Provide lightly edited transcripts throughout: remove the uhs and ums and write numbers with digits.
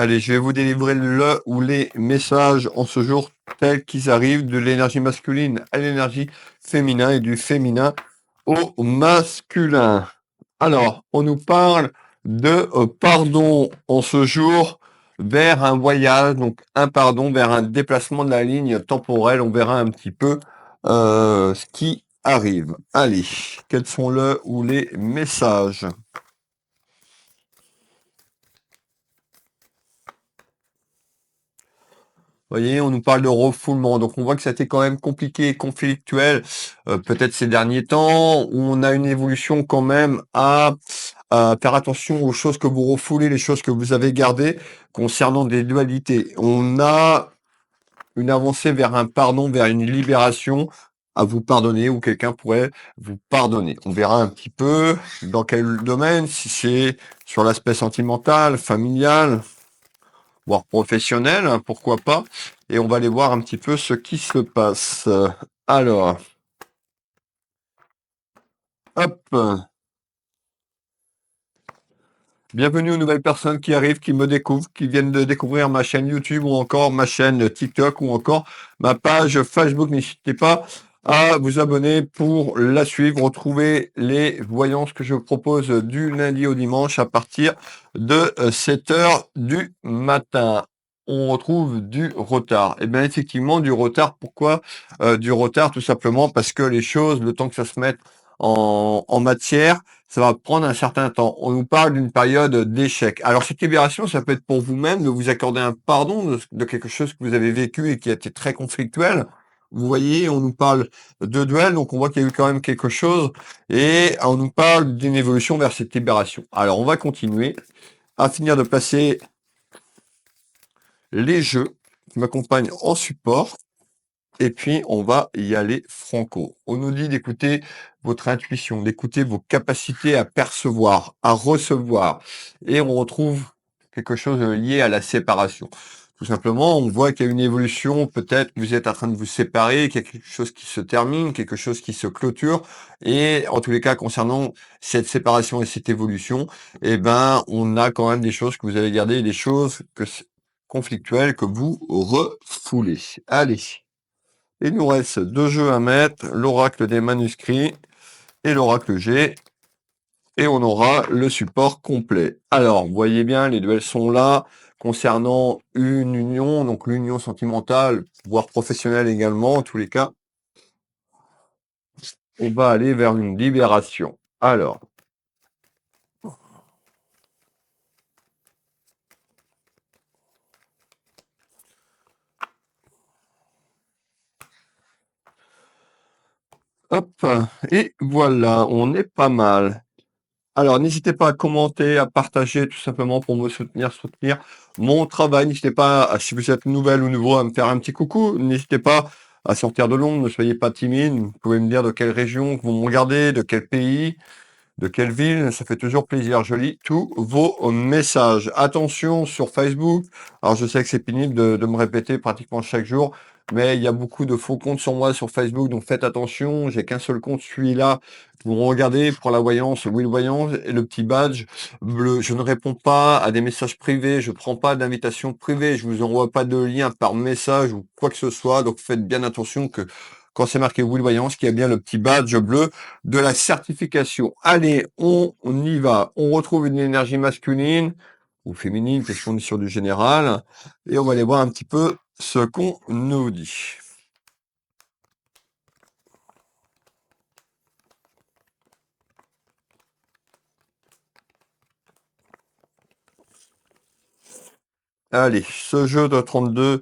Allez, je vais vous délivrer le ou les messages en ce jour tels qu'ils arrivent de l'énergie masculine à l'énergie féminin et du féminin au masculin. Alors, on nous parle de pardon en ce jour vers un voyage, donc un pardon vers un déplacement de la ligne temporelle. On verra un petit peu ce qui arrive. Allez, quels sont le ou les messages? Vous voyez, on nous parle de refoulement, donc on voit que ça a été quand même compliqué et conflictuel, peut-être ces derniers temps, où on a une évolution quand même à faire attention aux choses que vous refoulez, les choses que vous avez gardées concernant des dualités. On a une avancée vers un pardon, vers une libération à vous pardonner, ou quelqu'un pourrait vous pardonner. On verra un petit peu dans quel domaine, si c'est sur l'aspect sentimental, familial, voire professionnel, hein, pourquoi pas. Et on va aller voir un petit peu ce qui se passe. Alors, hop. Bienvenue aux nouvelles personnes qui arrivent, qui me découvrent, qui viennent de découvrir ma chaîne YouTube ou encore ma chaîne TikTok ou encore ma page Facebook. N'hésitez pas à vous abonner pour la suivre. Retrouver les voyances que je vous propose du lundi au dimanche à partir de 7 heures du matin. On retrouve du retard. Et bien effectivement, du retard. Pourquoi du retard? Tout simplement parce que les choses, le temps que ça se mette en matière, ça va prendre un certain temps. On nous parle d'une période d'échec. Alors cette libération, ça peut être pour vous-même de vous accorder un pardon de quelque chose que vous avez vécu et qui a été très conflictuel. Vous voyez, on nous parle de duel, donc on voit qu'il y a eu quand même quelque chose, et on nous parle d'une évolution vers cette libération. Alors on va continuer à finir de passer les jeux qui m'accompagnent en support. Et puis, on va y aller franco. On nous dit d'écouter votre intuition, d'écouter vos capacités à percevoir, à recevoir. Et on retrouve quelque chose lié à la séparation. Tout simplement, on voit qu'il y a une évolution, peut-être que vous êtes en train de vous séparer, qu'il y a quelque chose qui se termine, quelque chose qui se clôture. Et en tous les cas, concernant cette séparation et cette évolution, eh ben, on a quand même des choses que vous avez gardées, des choses conflictuelles que vous refoulez. Allez. Il nous reste deux jeux à mettre, l'oracle des manuscrits et l'oracle G, et on aura le support complet. Alors, vous voyez bien, les duels sont là, concernant une union, donc l'union sentimentale, voire professionnelle également, en tous les cas. On va aller vers une libération. Alors, hop, et voilà, on est pas mal. Alors, n'hésitez pas à commenter, à partager, tout simplement pour me soutenir mon travail. N'hésitez pas, si vous êtes nouvelle ou nouveau, à me faire un petit coucou. N'hésitez pas à sortir de l'ombre, ne soyez pas timide. Vous pouvez me dire de quelle région vous me regardez, de quel pays, de quelle ville. Ça fait toujours plaisir. Je lis tous vos messages. Attention sur Facebook. Alors, je sais que c'est pénible de me répéter pratiquement chaque jour, mais il y a beaucoup de faux comptes sur moi sur Facebook, donc faites attention. J'ai qu'un seul compte, celui-là. Vous regardez pour la voyance, Will Voyance et le petit badge bleu. Je ne réponds pas à des messages privés, je prends pas d'invitation privée, je vous envoie pas de lien par message ou quoi que ce soit. Donc faites bien attention que quand c'est marqué Will Voyance, qu'il y a bien le petit badge bleu de la certification. Allez, on y va. On retrouve une énergie masculine ou féminine, parce qu'on est sur du général, et on va aller voir un petit peu ce qu'on nous dit. Allez, ce jeu de 32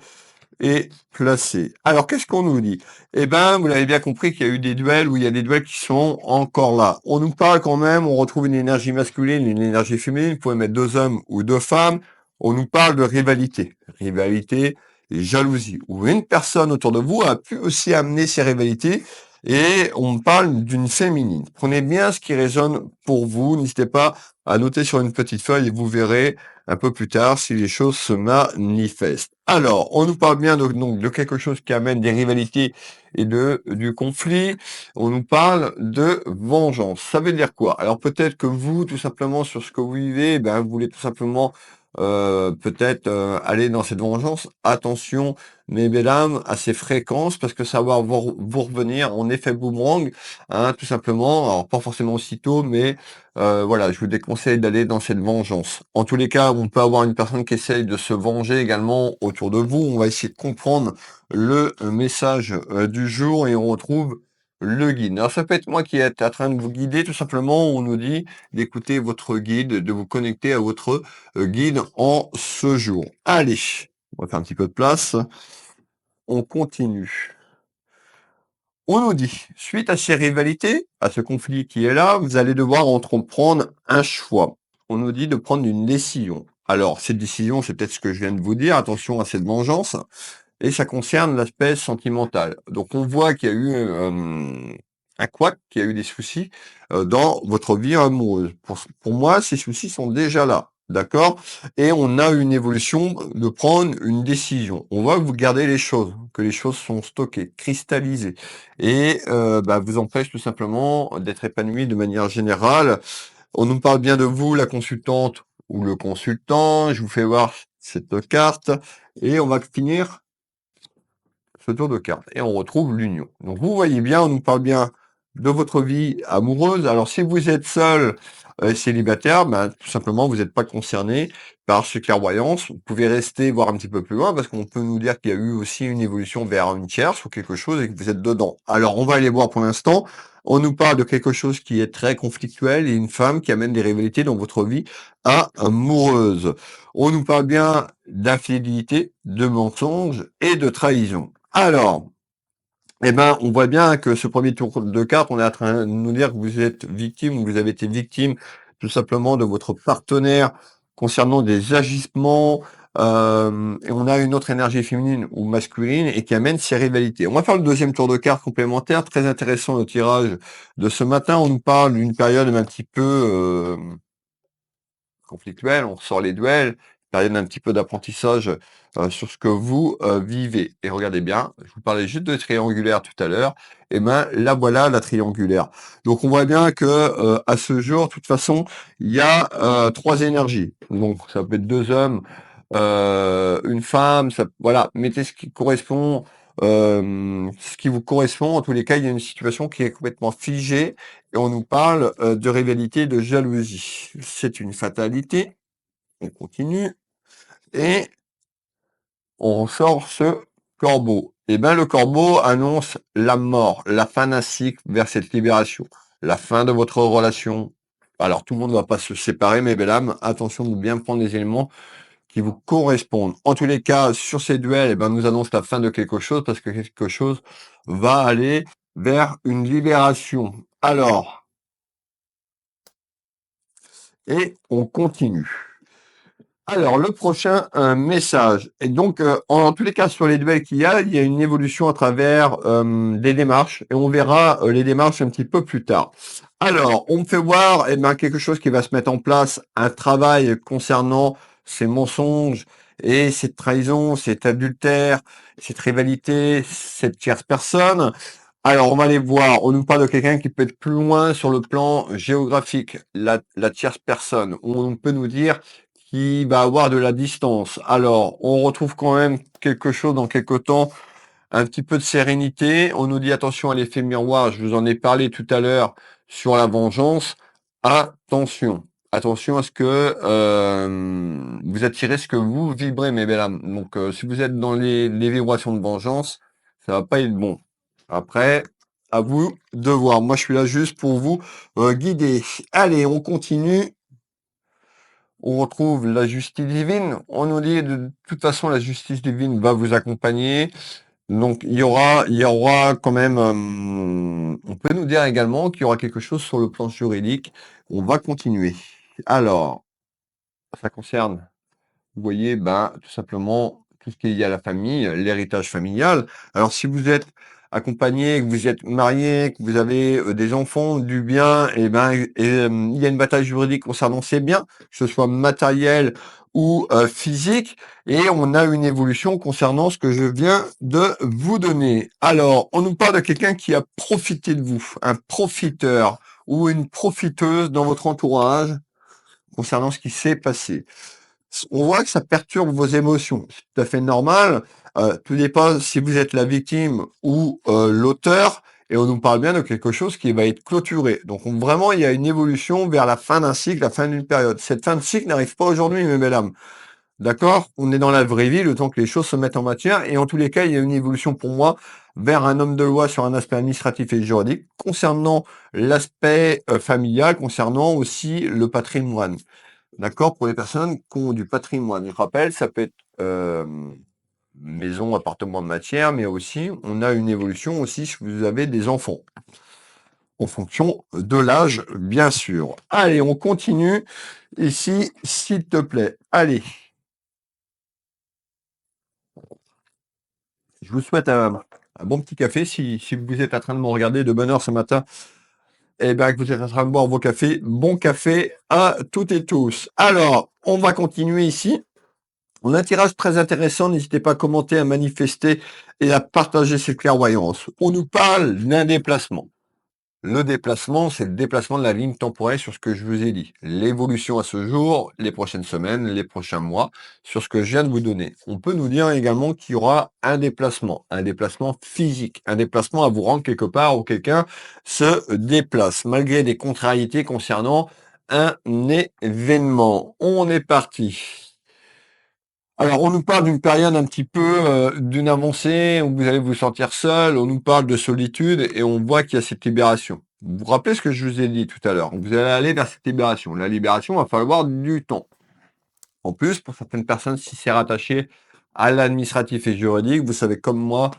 est placé. Alors, qu'est-ce qu'on nous dit? Eh ben, vous l'avez bien compris qu'il y a eu des duels où il y a des duels qui sont encore là. On nous parle quand même, on retrouve une énergie masculine, une énergie féminine. Vous pouvez mettre deux hommes ou deux femmes. On nous parle de rivalité. Rivalité, jalousie. Ou une personne autour de vous a pu aussi amener ces rivalités. Et on parle d'une féminine. Prenez bien ce qui résonne pour vous. N'hésitez pas à noter sur une petite feuille et vous verrez un peu plus tard si les choses se manifestent. Alors, on nous parle bien donc de quelque chose qui amène des rivalités et du conflit. On nous parle de vengeance. Ça veut dire quoi? Alors peut-être que vous, tout simplement, sur ce que vous vivez, ben, vous voulez tout simplement peut-être aller dans cette vengeance. Attention, mes mesdames, à ces fréquences, parce que ça va vous revenir en effet boomerang, hein, tout simplement. Alors pas forcément aussitôt, mais voilà, je vous déconseille d'aller dans cette vengeance. En tous les cas, on peut avoir une personne qui essaye de se venger également autour de vous. On va essayer de comprendre le message du jour et on retrouve le guide. Alors ça peut être moi qui est en train de vous guider, tout simplement. On nous dit d'écouter votre guide, de vous connecter à votre guide en ce jour. Allez, on va faire un petit peu de place. On continue. On nous dit, suite à ces rivalités, à ce conflit qui est là, vous allez devoir entreprendre un choix. On nous dit de prendre une décision. Alors, cette décision, c'est peut-être ce que je viens de vous dire. Attention à cette vengeance. Et ça concerne l'aspect sentimental. Donc on voit qu'il y a eu un couac, qu'il y a eu des soucis dans votre vie amoureuse. Pour moi, ces soucis sont déjà là, d'accord? Et on a une évolution de prendre une décision. On voit que vous gardez les choses, que les choses sont stockées, cristallisées, et vous empêche tout simplement d'être épanoui de manière générale. On nous parle bien de vous, la consultante ou le consultant. Je vous fais voir cette carte, et on va finir ce tour de carte et on retrouve l'union. Donc vous voyez bien, on nous parle bien de votre vie amoureuse. Alors si vous êtes seul, célibataire, tout simplement vous n'êtes pas concerné par ce clairvoyance. Vous pouvez rester voir un petit peu plus loin parce qu'on peut nous dire qu'il y a eu aussi une évolution vers une tierce ou quelque chose et que vous êtes dedans. Alors on va aller voir pour l'instant. On nous parle de quelque chose qui est très conflictuel et une femme qui amène des rivalités dans votre vie amoureuse. On nous parle bien d'infidélité, de mensonges et de trahison. Alors, on voit bien que ce premier tour de carte, on est en train de nous dire que vous êtes victime ou vous avez été victime tout simplement de votre partenaire concernant des agissements, et on a une autre énergie féminine ou masculine et qui amène ces rivalités. On va faire le deuxième tour de carte complémentaire, très intéressant le tirage de ce matin. On nous parle d'une période un petit peu conflictuelle, on ressort les duels, période un petit peu d'apprentissage sur ce que vous vivez. Et regardez bien, je vous parlais juste de triangulaire tout à l'heure, et là voilà la triangulaire. Donc on voit bien que à ce jour, de toute façon, il y a trois énergies. Donc ça peut être deux hommes, une femme, voilà, mettez ce qui vous correspond. En tous les cas, il y a une situation qui est complètement figée et on nous parle de rivalité, de jalousie. C'est une fatalité. On continue et on sort ce corbeau. Et le corbeau annonce la mort, la fin d'un cycle vers cette libération, la fin de votre relation. Alors tout le monde ne va pas se séparer, mais belle âme, attention de bien prendre les éléments qui vous correspondent. En tous les cas, sur ces duels, nous annonce la fin de quelque chose parce que quelque chose va aller vers une libération. Alors, et on continue. Alors, le prochain message. Et donc, en tous les cas, sur les duels qu'il y a une évolution à travers des démarches. Et on verra les démarches un petit peu plus tard. Alors, on me fait voir quelque chose qui va se mettre en place, un travail concernant ces mensonges et cette trahison, cet adultère, cette rivalité, cette tierce personne. Alors, on va aller voir. On nous parle de quelqu'un qui peut être plus loin sur le plan géographique, la tierce personne. On peut nous dire qui va avoir de la distance. Alors, on retrouve quand même quelque chose dans quelque temps, un petit peu de sérénité. On nous dit attention à l'effet miroir. Je vous en ai parlé tout à l'heure sur la vengeance. Attention. Attention à ce que vous attirez ce que vous vibrez, mes belles âmes. Donc, si vous êtes dans les vibrations de vengeance, ça va pas être bon. Après, à vous de voir. Moi, je suis là juste pour vous guider. Allez, on continue. On retrouve la justice divine. On nous dit de toute façon la justice divine va vous accompagner. Donc il y aura quand même. On peut nous dire également qu'il y aura quelque chose sur le plan juridique. On va continuer. Alors, ça concerne, vous voyez, tout simplement tout ce qui est lié à la famille, l'héritage familial. Alors si vous êtes accompagné, que vous êtes marié, que vous avez des enfants, du bien, il y a une bataille juridique concernant ces biens, que ce soit matériel ou physique, et on a une évolution concernant ce que je viens de vous donner. Alors, on nous parle de quelqu'un qui a profité de vous, un profiteur ou une profiteuse dans votre entourage concernant ce qui s'est passé. On voit que ça perturbe vos émotions. C'est tout à fait normal. Tout dépend si vous êtes la victime ou l'auteur. Et on nous parle bien de quelque chose qui va être clôturé. Donc vraiment, il y a une évolution vers la fin d'un cycle, la fin d'une période. Cette fin de cycle n'arrive pas aujourd'hui, mes belles âmes. D'accord? On est dans la vraie vie, le temps que les choses se mettent en matière. Et en tous les cas, il y a une évolution pour moi vers un homme de loi sur un aspect administratif et juridique, concernant l'aspect familial, concernant aussi le patrimoine. D'accord? Pour les personnes qui ont du patrimoine. Je rappelle, ça peut être maison, appartement de matière, mais aussi, on a une évolution aussi si vous avez des enfants. En fonction de l'âge, bien sûr. Allez, on continue ici, s'il te plaît. Allez. Je vous souhaite un bon petit café si vous êtes en train de me regarder de bonne heure ce matin. Eh bien, que vous êtes en train de boire vos cafés. Bon café à toutes et tous. Alors, on va continuer ici. On a un tirage très intéressant. N'hésitez pas à commenter, à manifester et à partager cette clairvoyance. On nous parle d'un déplacement. Le déplacement, c'est le déplacement de la ligne temporelle sur ce que je vous ai dit. L'évolution à ce jour, les prochaines semaines, les prochains mois, sur ce que je viens de vous donner. On peut nous dire également qu'il y aura un déplacement physique, un déplacement à vous rendre quelque part où quelqu'un se déplace, malgré des contrariétés concernant un événement. On est parti. Alors, on nous parle d'une période un petit peu, d'une avancée où vous allez vous sentir seul, on nous parle de solitude et on voit qu'il y a cette libération. Vous vous rappelez ce que je vous ai dit tout à l'heure? Vous allez aller vers cette libération. La libération, va falloir du temps. En plus, pour certaines personnes, si c'est rattaché à l'administratif et juridique, vous savez comme moi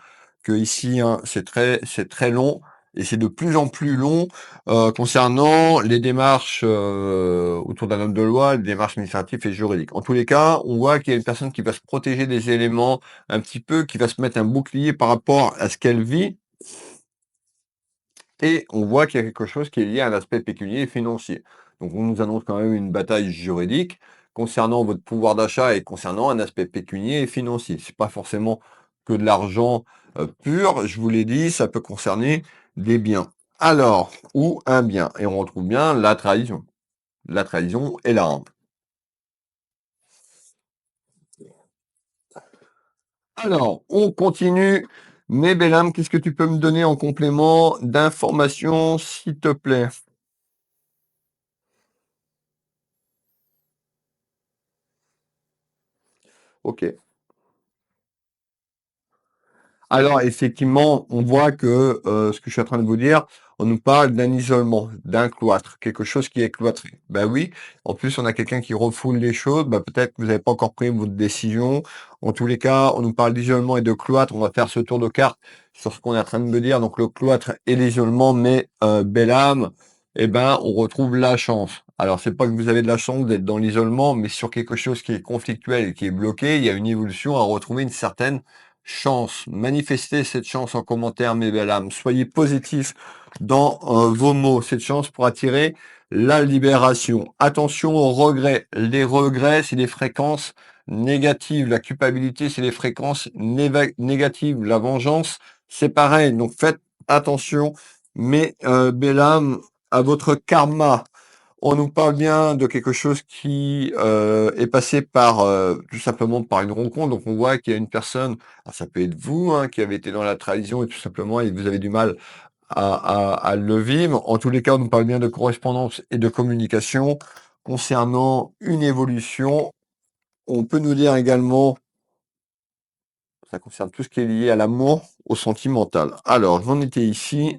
que ici, hein, c'est très long et c'est de plus en plus long concernant les démarches autour d'un homme de loi, les démarches administratives et juridiques. En tous les cas, on voit qu'il y a une personne qui va se protéger des éléments un petit peu, qui va se mettre un bouclier par rapport à ce qu'elle vit. Et on voit qu'il y a quelque chose qui est lié à l'aspect pécunier et financier. Donc on nous annonce quand même une bataille juridique concernant votre pouvoir d'achat et concernant un aspect pécunier et financier. C'est pas forcément que de l'argent pur, je vous l'ai dit, ça peut concerner des biens. Alors, ou un bien. Et on retrouve bien la trahison. La trahison et la honte. Alors, on continue. Mes belles âmes, qu'est-ce que tu peux me donner en complément d'informations, s'il te plaît? Ok. Alors effectivement, on voit que, ce que je suis en train de vous dire, on nous parle d'un isolement, d'un cloître, quelque chose qui est cloîtré. Bah oui, en plus on a quelqu'un qui refoule les choses, bah peut-être que vous n'avez pas encore pris votre décision. En tous les cas, on nous parle d'isolement et de cloître. On va faire ce tour de carte sur ce qu'on est en train de me dire. Donc le cloître et l'isolement, mais belle âme, eh ben on retrouve la chance. Alors c'est pas que vous avez de la chance d'être dans l'isolement, mais sur quelque chose qui est conflictuel et qui est bloqué, il y a une évolution à retrouver une certaine chance. Manifestez cette chance en commentaire, mes belles âmes. Soyez positifs dans vos mots. Cette chance pour attirer la libération. Attention aux regrets. Les regrets, c'est des fréquences négatives. La culpabilité, c'est des fréquences négatives. La vengeance, c'est pareil. Donc faites attention, mes belles âmes, à votre karma. On nous parle bien de quelque chose qui est passé par tout simplement par une rencontre. Donc on voit qu'il y a une personne, alors ça peut être vous, hein, qui avez été dans la trahison et tout simplement et vous avez du mal à le vivre. En tous les cas, on nous parle bien de correspondance et de communication concernant une évolution. On peut nous dire également, ça concerne tout ce qui est lié à l'amour, au sentimental. Alors, j'en étais ici.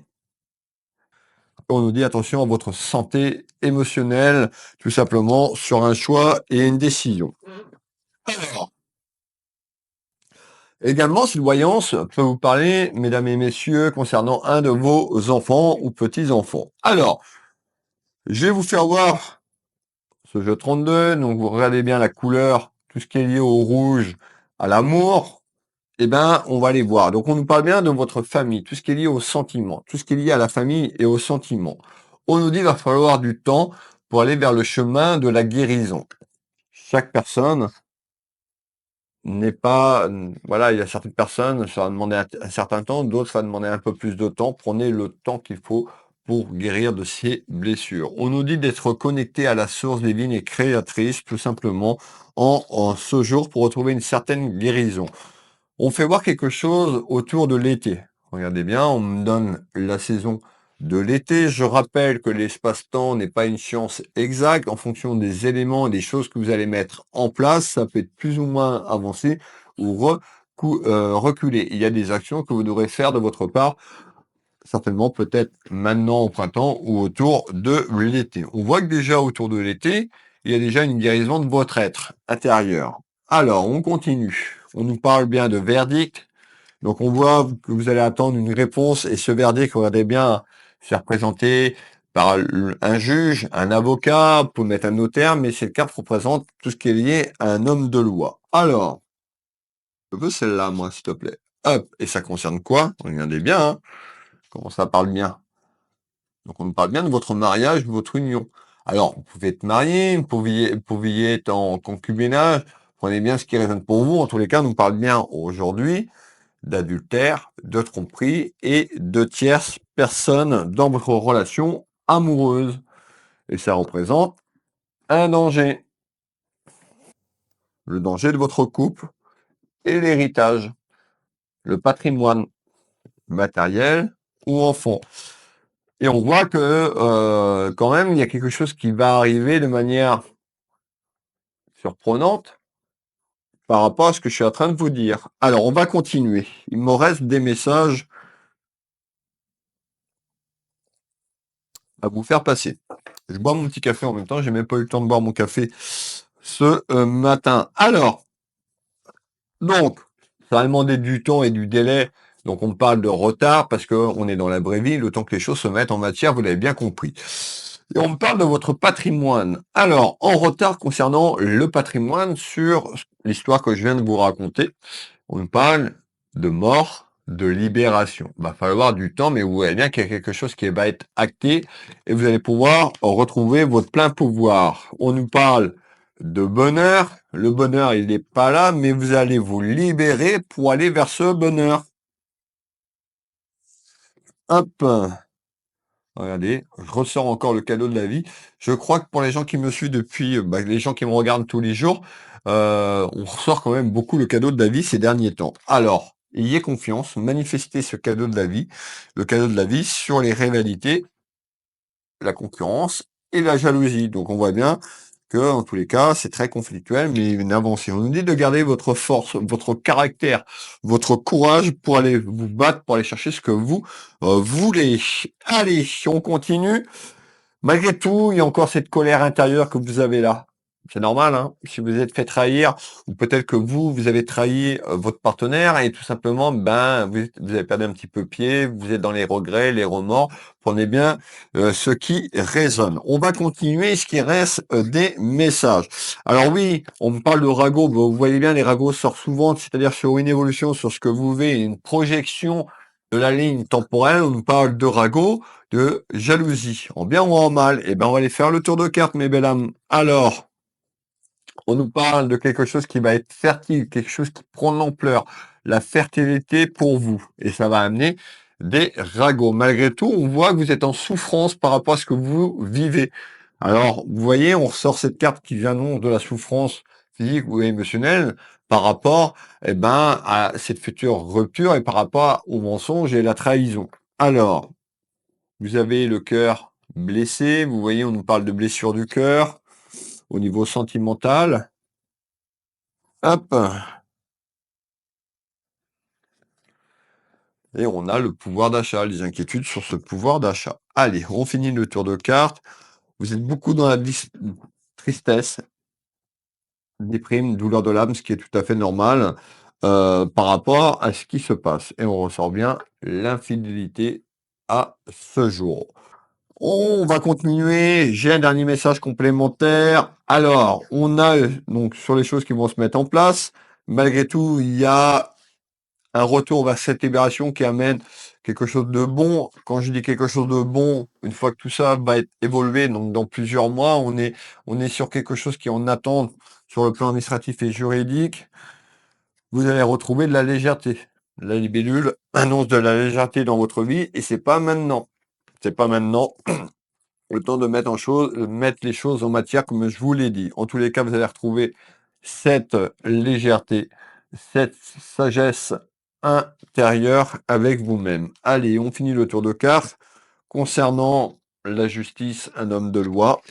On nous dit attention à votre santé émotionnelle, tout simplement sur un choix et une décision. Alors, également, cette voyance peut vous parler, mesdames et messieurs, concernant un de vos enfants ou petits-enfants. Alors, je vais vous faire voir ce jeu 32. Donc, vous regardez bien la couleur, tout ce qui est lié au rouge, à l'amour. Eh ben, on va les voir. Donc, on nous parle bien de votre famille, tout ce qui est lié au sentiment, tout ce qui est lié à la famille et au sentiment. On nous dit qu'il va falloir du temps pour aller vers le chemin de la guérison. Chaque personne n'est pas, voilà, il y a certaines personnes, ça va demander un certain temps, d'autres, ça va demander un peu plus de temps. Prenez le temps qu'il faut pour guérir de ses blessures. On nous dit d'être connecté à la source divine et créatrice, tout simplement, en ce jour pour retrouver une certaine guérison. On fait voir quelque chose autour de l'été. Regardez bien, on me donne la saison de l'été. Je rappelle que l'espace-temps n'est pas une science exacte. En fonction des éléments et des choses que vous allez mettre en place, ça peut être plus ou moins avancé ou reculé. Il y a des actions que vous devrez faire de votre part, certainement peut-être maintenant au printemps ou autour de l'été. On voit que déjà autour de l'été, il y a déjà une guérison de votre être intérieur. Alors, on continue. On nous parle bien de verdict. Donc, on voit que vous allez attendre une réponse et ce verdict, regardez bien, c'est représenté par un juge, un avocat, pour mettre un notaire, mais cette carte représente tout ce qui est lié à un homme de loi. Alors, je veux celle-là, moi, s'il te plaît. Hop, et ça concerne quoi? Regardez bien, hein, comment ça parle bien. Donc, on nous parle bien de votre mariage, de votre union. Alors, vous pouvez être marié, vous pouviez être en concubinage. Prenez bien ce qui résonne pour vous. En tous les cas, on nous parle bien aujourd'hui d'adultère, de tromperie et de tierces personnes dans votre relation amoureuse. Et ça représente un danger. Le danger de votre couple et l'héritage, le patrimoine matériel ou enfant. Et on voit que quand même, il y a quelque chose qui va arriver de manière surprenante par rapport à ce que je suis en train de vous dire. Alors, on va continuer. Il me reste des messages à vous faire passer. Je bois mon petit café en même temps, j'ai même pas eu le temps de boire mon café ce matin. Alors, donc, ça va demander du temps et du délai. Donc, on parle de retard parce qu'on est dans la vraie vie, le temps que les choses se mettent en matière, vous l'avez bien compris. Et on me parle de votre patrimoine. Alors, en retard concernant le patrimoine sur l'histoire que je viens de vous raconter, on nous parle de mort, de libération. Il va falloir du temps, mais vous voyez bien qu'il y a quelque chose qui va être acté et vous allez pouvoir retrouver votre plein pouvoir. On nous parle de bonheur. Le bonheur, il n'est pas là, mais vous allez vous libérer pour aller vers ce bonheur. Hop, regardez, je ressors encore le cadeau de la vie. Je crois que pour les gens qui me suivent depuis, les gens qui me regardent tous les jours, on ressort quand même beaucoup le cadeau de la vie ces derniers temps. Alors, ayez confiance, manifestez ce cadeau de la vie, le cadeau de la vie sur les rivalités, la concurrence et la jalousie. Donc on voit bien que, en tous les cas, c'est très conflictuel, mais une avancée. On nous dit de garder votre force, votre caractère, votre courage pour aller vous battre, pour aller chercher ce que vous voulez. Allez, on continue. Malgré tout, il y a encore cette colère intérieure que vous avez là. C'est normal, hein. Si vous êtes fait trahir, ou peut-être que vous avez trahi votre partenaire et tout simplement, vous avez perdu un petit peu pied, vous êtes dans les regrets, les remords. Prenez bien ce qui résonne. On va continuer, ce qui reste des messages. Alors oui, on me parle de ragots. Vous voyez bien, les ragots sortent souvent, c'est-à-dire sur une évolution, sur ce que vous vivez, une projection de la ligne temporelle. On nous parle de ragots, de jalousie, en bien ou en mal. Eh ben, on va aller faire le tour de cartes, mes belles âmes. Alors, on nous parle de quelque chose qui va être fertile, quelque chose qui prend de l'ampleur, la fertilité pour vous. Et ça va amener des ragots. Malgré tout, on voit que vous êtes en souffrance par rapport à ce que vous vivez. Alors, vous voyez, on ressort cette carte qui annonce de la souffrance physique ou émotionnelle par rapport, à cette future rupture et par rapport au mensonge et la trahison. Alors, vous avez le cœur blessé. Vous voyez, on nous parle de blessure du cœur au niveau sentimental. Hop. Et on a le pouvoir d'achat, les inquiétudes sur ce pouvoir d'achat. Allez, on finit le tour de cartes. Vous êtes beaucoup dans la tristesse, déprime, douleur de l'âme, ce qui est tout à fait normal par rapport à ce qui se passe. Et on ressort bien l'infidélité à ce jour. On va continuer. J'ai un dernier message complémentaire. Alors, on a donc sur les choses qui vont se mettre en place. Malgré tout, il y a un retour vers cette libération qui amène quelque chose de bon. Quand je dis quelque chose de bon, une fois que tout ça va être évolué, donc dans plusieurs mois, on est sur quelque chose qui est en attente sur le plan administratif et juridique. Vous allez retrouver de la légèreté. La libellule annonce de la légèreté dans votre vie et c'est pas maintenant. C'est pas maintenant le temps de mettre les choses en matière comme je vous l'ai dit. En tous les cas, vous allez retrouver cette légèreté, cette sagesse intérieure avec vous-même. Allez, on finit le tour de cartes. Concernant la justice, un homme de loi.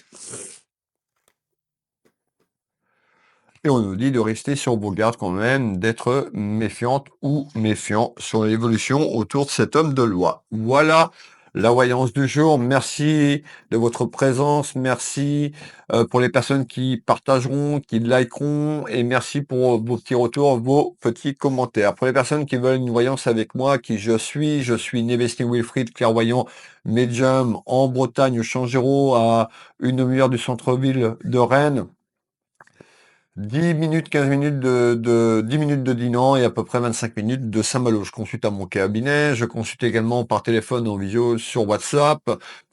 Et on nous dit de rester sur vos gardes quand même, d'être méfiante ou méfiant sur l'évolution autour de cet homme de loi. Voilà la voyance du jour. Merci de votre présence. Merci pour les personnes qui partageront, qui likeront. Et merci pour vos petits retours, vos petits commentaires. Pour les personnes qui veulent une voyance avec moi, qui je suis Nevesting Wilfried, clairvoyant médium en Bretagne, Changéro, à une demi-heure du centre-ville de Rennes. 10 minutes, 15 minutes 10 minutes de Dinan et à peu près 25 minutes de Saint-Malo. Je consulte à mon cabinet, je consulte également par téléphone en visio sur WhatsApp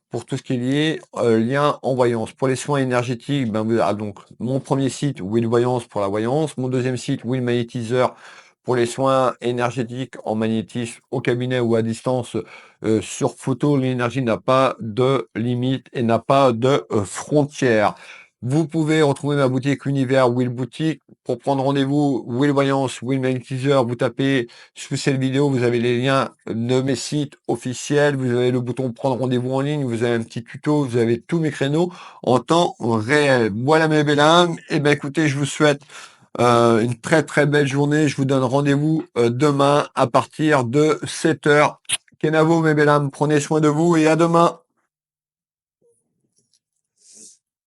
pour tout ce qui est lié lien en voyance. Pour les soins énergétiques, ben, vous avez donc mon premier site Will Voyance pour la voyance, mon deuxième site Will Magnétiseur pour les soins énergétiques en magnétisme au cabinet ou à distance sur photo. L'énergie n'a pas de limite et n'a pas de frontières. Vous pouvez retrouver ma boutique Univers Will Boutique. Pour prendre rendez-vous, Will Voyance, Will Magnétiseur, vous tapez sous cette vidéo, vous avez les liens de mes sites officiels, vous avez le bouton prendre rendez-vous en ligne, vous avez un petit tuto, vous avez tous mes créneaux en temps réel. Voilà mes belles âmes. Et ben écoutez, je vous souhaite une très très belle journée. Je vous donne rendez-vous demain à partir de 7h. Kenavo mes belles âmes, prenez soin de vous et à demain.